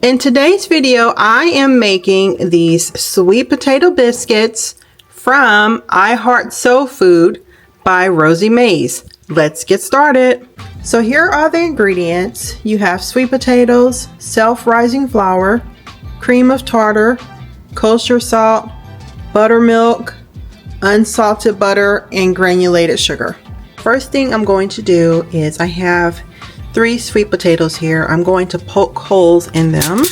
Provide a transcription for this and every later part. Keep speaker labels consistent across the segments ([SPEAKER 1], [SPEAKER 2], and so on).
[SPEAKER 1] In today's video, I am making these sweet potato biscuits from I Heart Soul Food by Rosie Mays. Let's get started. So here are the ingredients. You have sweet potatoes, self-rising flour, cream of tartar, kosher salt, buttermilk, unsalted butter, and granulated sugar. First thing I'm going to do is I have 3 sweet potatoes here. I'm going to poke holes in them.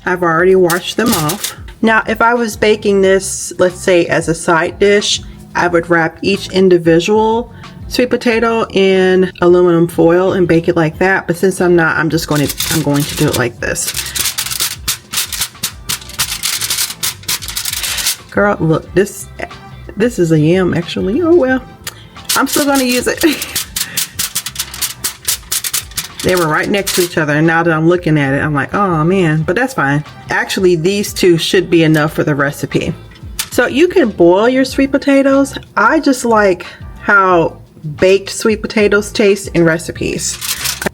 [SPEAKER 1] I've already washed them off. Now, if I was baking this, let's say as a side dish, I would wrap each individual sweet potato in aluminum foil and bake it like that. But since I'm not, I'm going to do it like this. Girl, look, this is a yam actually. Oh well, I'm still going to use it. They were right next to each other, and now that I'm looking at it, I'm like, oh man, but that's fine. Actually, these 2 should be enough for the recipe. So you can boil your sweet potatoes. I just like how baked sweet potatoes taste in recipes.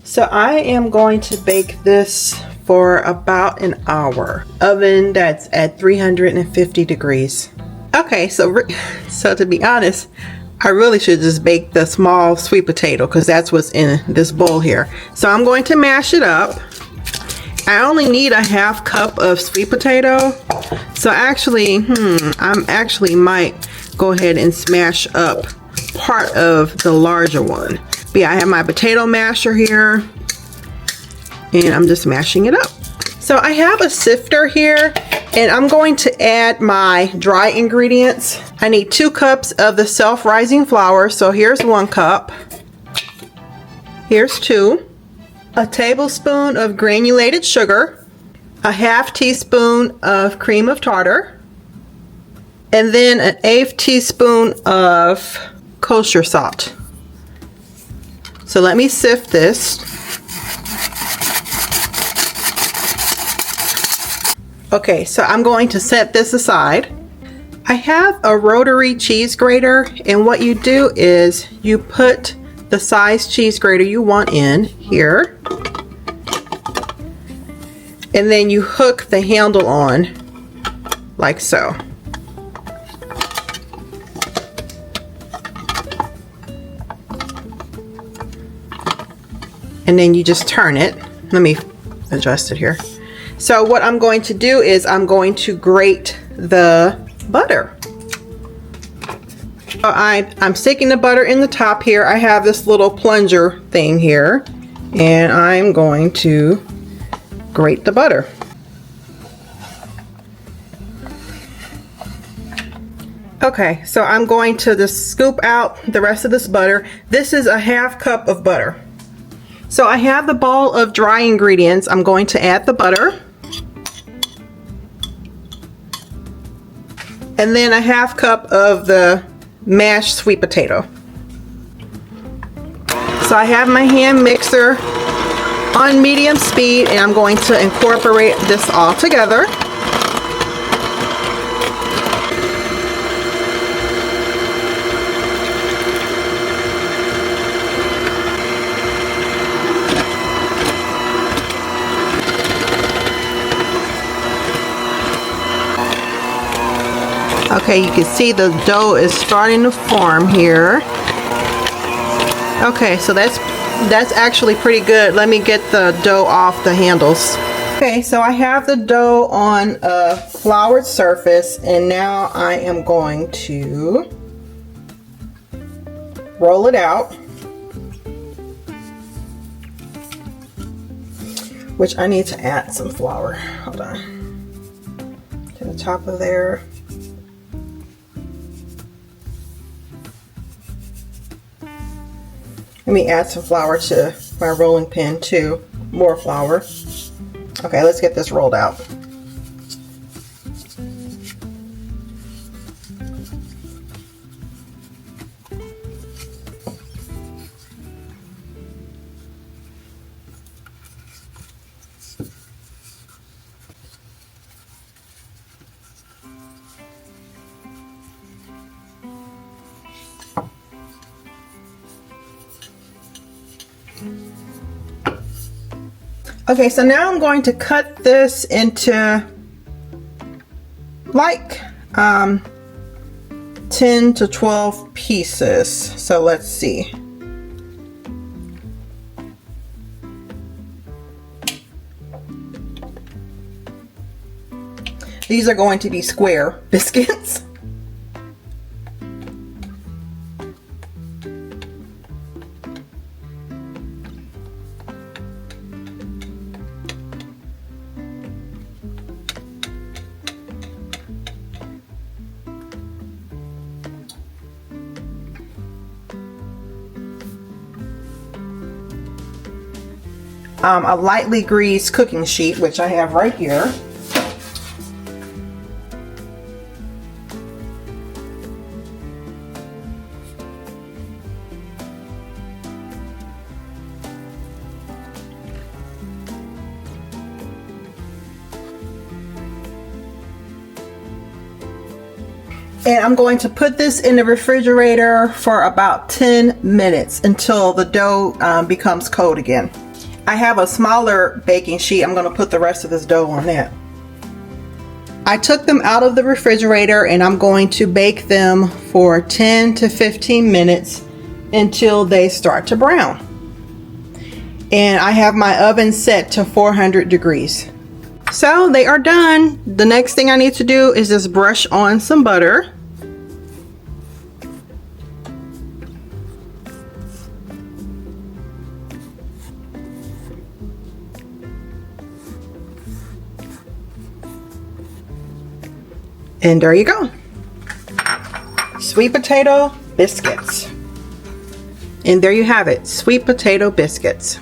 [SPEAKER 1] So I am going to bake this for about an hour. Oven that's at 350 degrees. Okay, so to be honest, I really should just bake the small sweet potato because that's what's in this bowl here. So I'm going to mash it up. I only need a half cup of sweet potato. So actually, I might go ahead and smash up part of the larger one. But yeah, I have my potato masher here and I'm just mashing it up. So I have a sifter here and I'm going to add my dry ingredients. I need 2 cups of the self-rising flour. So here's 1 cup. Here's 2. A tablespoon of granulated sugar. A half teaspoon of cream of tartar. And then an 1/8 teaspoon of kosher salt. So let me sift this. Okay, so I'm going to set this aside. I have a rotary cheese grater, and what you do is you put the size cheese grater you want in here, and then you hook the handle on like so. And then you just turn it. Let me adjust it here. So what I'm going to do is I'm going to grate the butter. So I'm sticking the butter in the top here. I have this little plunger thing here, and I'm going to grate the butter. Okay, so I'm going to just scoop out the rest of this butter. This is a half cup of butter. So I have the bowl of dry ingredients. I'm going to add the butter. And then a half cup of the mashed sweet potato. So I have my hand mixer on medium speed and I'm going to incorporate this all together. Okay, you can see the dough is starting to form here. Okay, so that's actually pretty good. Let me get the dough off the handles. Okay, so I have the dough on a floured surface, and now I am going to roll it out, which I need to add some flour. Hold on. To the top of there. Let me add some flour to my rolling pin too. More flour. Okay, let's get this rolled out. Okay, so now I'm going to cut this into like 10 to 12 pieces. So let's see. These are going to be square biscuits. A lightly greased cooking sheet, which I have right here. And I'm going to put this in the refrigerator for about 10 minutes until the dough becomes cold again. I have a smaller baking sheet. I'm going to put the rest of this dough on that. I took them out of the refrigerator and I'm going to bake them for 10 to 15 minutes until they start to brown. And I have my oven set to 400 degrees. So they are done. The next thing I need to do is just brush on some butter. And there you go. Sweet potato biscuits. And there you have it, sweet potato biscuits.